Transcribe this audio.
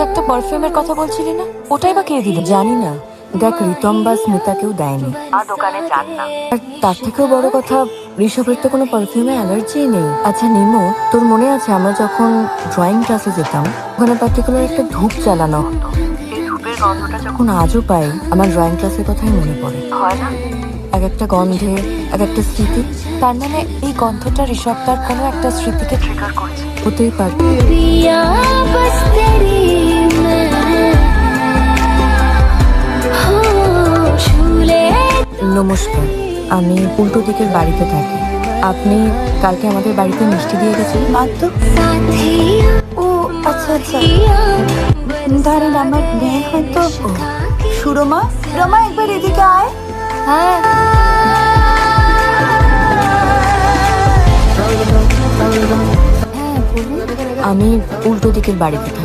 একটা পারফিউমের কথা বলছিলি না, ওটাই বা কে দিল? জানি না, দেখ রিতম বা স্মিতাকেও দেয়নি। আর দোকানে যান না। আর তার থেকেও বড় কথা, ঋষভের তো কোনো পারফিউমে অ্যালার্জি নেই। আচ্ছা নিমো, তোর মনে আছে আমরা যখন ড্রয়িং ক্লাসে যেতাম, ওখানে পার্টিকুলার একটা ধূপ জ্বালানো হতো। এই ধূপের গন্ধটা যখন আজও পাই, আমার ড্রয়িং ক্লাসের কথাই মনে পড়ে। হয় না, এক একটা গন্ধে এক একটা স্মৃতি। তার মানে এই গন্ধটা ঋষভ তার কোনো একটা স্মৃতিকে ট্রিগার করছে। হতেই পারে। নমস্কার, আমি উল্টো দিকের বাড়িতে থাকি। আপনি কালকে আমাদের বাড়িতে মিষ্টি দিয়ে গেছেন। মাত্র ও আচ্ছা আচ্ছা, দাঁড়ান আমার মেয়ে হয়তো। সুরমা, রমা একবার এদিকে আয়। হ্যাঁ আমি উল্টো দিকের বাড়িতে থাকি।